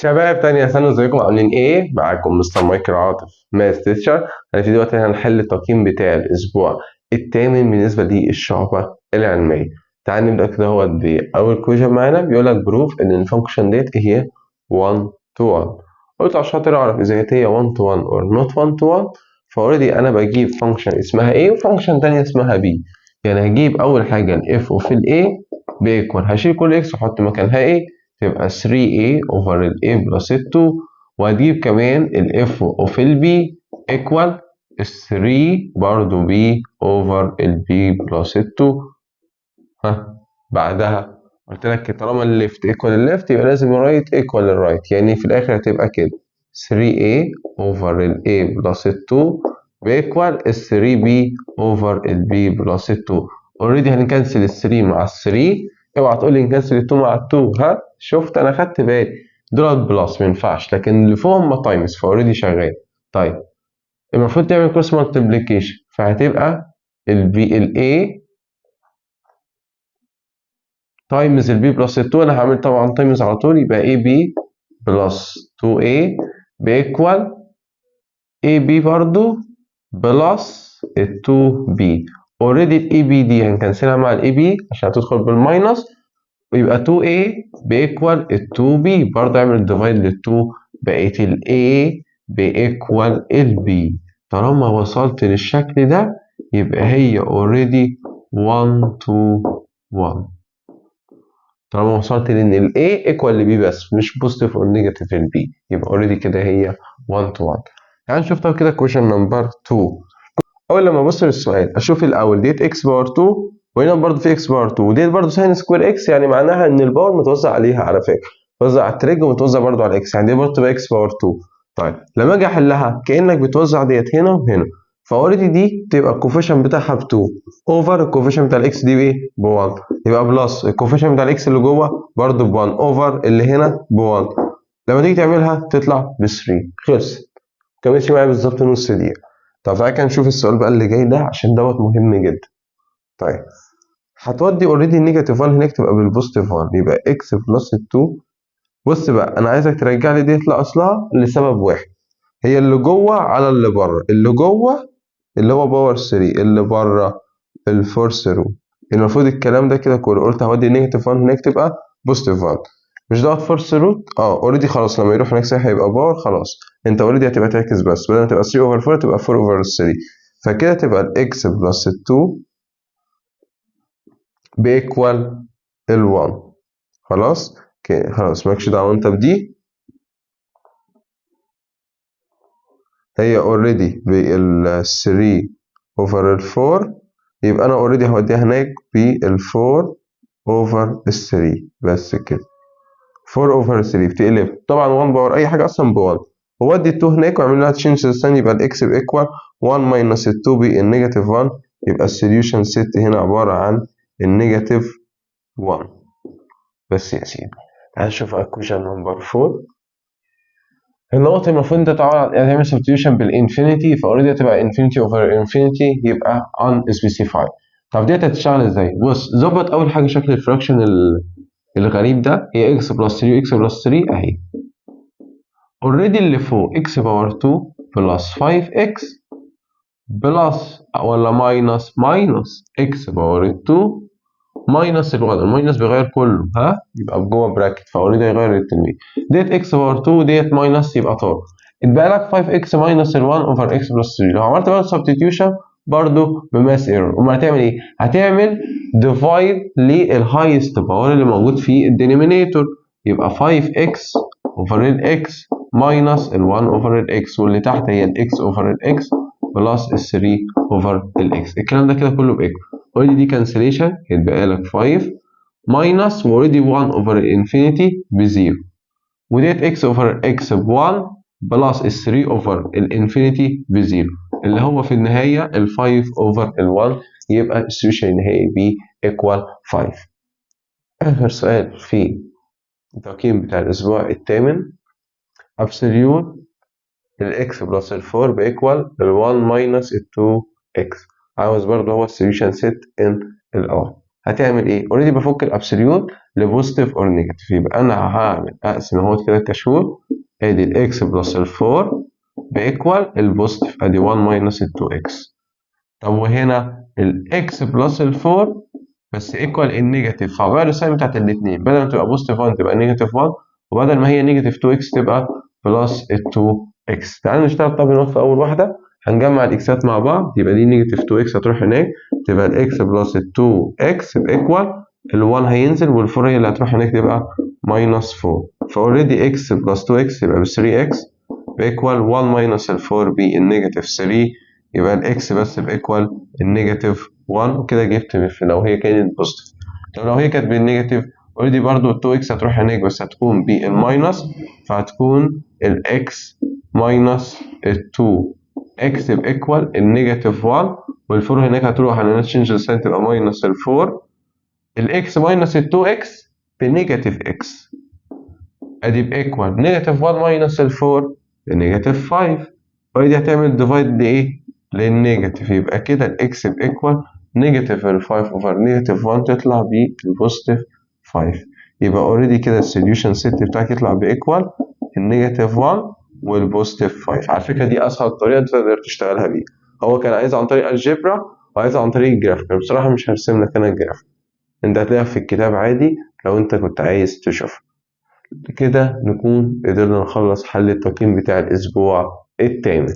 شباب تانية سنة، ازيكم عاملين ايه؟ معاكم مستر مايكل عاطف ماث تيتشر. هنبتدي دلوقتي هنحل التقييم بتاع الأسبوع الثامن بالنسبة للشعبة العلمية. تعال نبدأ كده. هو أول كويشن معانا بيقول لك بروف إن الفانكشن ديت هي 1 to 1. قلت عشان خاطر أعرف إذا هي 1 to 1 or not 1 to 1، فأوريدي أنا بجيب فانكشن اسمها A وفانكشن تانية اسمها B. يعني هجيب أول حاجة ال F وفي ال A بيكوال، هشيل كل X وأحط مكانها A، تبقى 3a over ال a plus 2، وهجيب كمان ال f of ال b equal 3 برضو b over ال b plus 2. بعدها قلت لك طالما ال left equal ال left يبقى لازم ال right equal ال right، يعني في الآخر هتبقى كده 3a over ال a plus 2 بيكوال 3b over ال b plus 2. اوريدي هنكنسل ال 3 مع ال 3، اوعى تقول لي نكنسل ال 2 مع ال 2. شفت انا خدت بالي دولت بلس ما ينفعش، لكن اللي فوقهم تايمز فاوريدي شغال. طيب المفروض تعمل كروس مالتيبليكيشن، فهتبقى ال A تايمز ال B بلس 2. انا هعمل طبعا تايمز على طول، يبقى AB بلس 2A بيكوال AB برضو بلس ال 2B. اوريدي ال AB دي هنكنسلها مع ال AB عشان هتدخل بالماينس، ويبقى 2A بيكوال ال 2B. برضه اعمل ديفايد لل 2، بقت ال A بيكوال ال B. طالما وصلت للشكل ده يبقى هي already 1 to 1. طالما وصلت لان ال A equal ل B بس مش positive or negative ال B، يبقى already كده هي 1 to 1. تعال نشوف طب كده question number 2. اول لما ابص للسؤال اشوف الاول ديت x باور 2، وهنا برضه في x باور 2، وديت برضه ساين سكوير x، يعني معناها ان الباور متوزع عليها على فكره، متوزع على التريج ومتوزع برضه على x، يعني دي برضه تبقى x باور 2. طيب لما اجي احلها كانك بتوزع ديت هنا وهنا، فاوريدي دي تبقى الكوفيشن بتاعها ب 2 اوفر الكوفيشن بتاع الاكس دي بايه؟ ب 1، يبقى بلس الكوفيشن بتاع الاكس اللي جوه برضه ب 1 اوفر اللي هنا ب 1. لما تيجي تعملها تطلع ب 3. خلصت. كملش معايا بالظبط نص دقيقه. طب تعالى كده نشوف السؤال بقى اللي جاي ده عشان دوت مهم جدا. طيب هتودي اوريدي النيجاتيف 1 هناك تبقى بالبوزيتيف 1، يبقى اكس بلس 2. بص بقى انا عايزك ترجع لي ديت لاصلها لسبب واحد، هي اللي جوه على اللي بره. اللي جوه اللي هو باور 3، اللي بره الفورس روت. المفروض الكلام ده كده كله قلت هودي النيجاتيف 1 هناك تبقى بوزيتيف 1. مش دوت فورس روت؟ اوريدي خلاص لما يروح هناك صحيح هيبقى باور. خلاص انت اوريدي هتبقى تعكس، بس بدل ما تبقى 3 اوفر 4 تبقى 4 اوفر 3، فكده تبقى الاكس بلس 2 بيكوال ال 1. خلاص خلاص مالكش دعوه انت بدي، هي اوريدي بال 3 اوفر ال 4، يبقى انا اوريدي هوديها هناك بال 4 اوفر ال 3 بس كده. 4 اوفر 3 بتقلب طبعا 1 باور اي حاجه اصلا ب 1، وودي ال 2 هناك واعمل لها تشينج ثاني، يبقى الاكس بايكوال 1 ماينس ال 2 بالنيجاتيف 1، يبقى السوليوشن سيت هنا عباره عن النيجاتيف 1 بس يا سيدي. تعال نشوف equation نمبر 4. النقطة المفروض انت تعمل substitution بالانفينيتي، فاوريدي هتبقى انفينيتي اوفر انفينيتي، يبقى unspecified. طب ديت هتشتغل ازاي؟ بص ظبط اول حاجة شكل الفراكشن الغريب ده، هي x بلس 3 x بلس 3 اهي. اوريدي اللي فوق x باور 2 بلس 5x بلس ولا ماينس x باور 2 ماينس الوضع، الماينس بيغير كله يبقى جوه براكت، فاوريدي هيغير التلميذ. ديت اكس باور 2 ديت ماينس يبقى طار، اتبقى لك 5 اكس ماينس ال 1 اوفر اكس بلس 3. لو عملت بقى سبستيتيوشن برضه بماس ايرور، امال هتعمل ايه؟ هتعمل ديفايد للهايست باور اللي موجود في الدينومينيتور، يبقى 5 اكس اوفر الاكس ماينس ال 1 اوفر الاكس، واللي تحت هي الاكس اوفر الاكس بلس ال 3 اوفر الاكس. الكلام ده كده كله بايكوال. اوريدي دي كانسليشن يتبقى لك 5 ماينس واوريدي 1 اوفر الانفينيتي بزيرو، وديت اكس اوفر اكس ب 1 بلس ال 3 اوفر الانفينيتي بزيرو، اللي هو في النهايه ال 5 اوفر ال 1، يبقى السوليوشن النهائي ب ايكوال 5. اخر سؤال في التقييم بتاع الاسبوع الثامن، ابسوليوت الاكس بلس ال 4 بايكوال ال 1 ماينس ال 2 اكس. عاوز برضه هو السوليوشن سيت ان الار. هتعمل ايه؟ اوريدي بفك الابسوليوت لبوزيتيف اور نيجاتيف، يبقى انا هعمل اقسم اهوت كده كشور، ادي الاكس بلس ال4 بايكوال البوزيتيف، ادي 1 ماينس ال2 اكس. طب وهنا الاكس بلس ال4 بس ايكوال النيجاتيف، فغير الساين بتاعت الاثنين، بدل ما تبقى بوزيتيف 1 تبقى نيجاتيف 1، وبدل ما هي نيجاتيف 2 اكس تبقى بلس ال2 اكس. تعالوا نشتغل. طب نقط في اول واحده هنجمع الاكسات مع بعض، يبقى دي نيجاتيف 2 اكس هتروح هناك، تبقى الاكس بلس ال2 اكس بايكوال ال1 هينزل وال4 هي اللي هتروح هناك تبقى ماينس 4. فاوريدي اكس بلس 2 اكس يبقى ب 3 اكس بايكوال 1 ماينس ال4 بالنيجاتيف 3، يبقى الاكس بس بايكوال النيجاتيف 1. وكده جبت لو هي كانت بوزيتيف. طب لو هي كانت بالنيجاتيف اوريدي برضو ال 2 اكس هتروح هناك بس هتكون بالماينس، فهتكون الاكس ماينس ال 2 اكس بايكوال النيجاتيف 1، وال4 هناك هتروح على تشينج الساين تبقى ماينس ال 4. الاكس ماينس ال 2 اكس بنيجاتيف اكس، ادي بايكوال نيجاتيف 1 ماينس ال 4 بنيجاتيف 5. ودي هتعمل ديفايد لايه؟ للنيجاتيف، يبقى كده الاكس بايكوال نيجاتيف ال 5 اوفر نيجاتيف 1 تطلع بالبوزيتيف 5. يبقى اوريدي كده السوليوشن سيت بتاعك يطلع بايكوال النيجاتيف 1 والبوزيتيف 5. على فكره دي اسهل طريقه تقدر تشتغلها بيها. هو كان عايز عن طريق الجبرا وعايز عن طريق الجرافيك، بصراحه مش هرسم لك انا الجرافيك، انت هتلاقيها في الكتاب عادي لو انت كنت عايز تشوف. كده نكون قدرنا نخلص حل التقييم بتاع الأسبوع الثامن.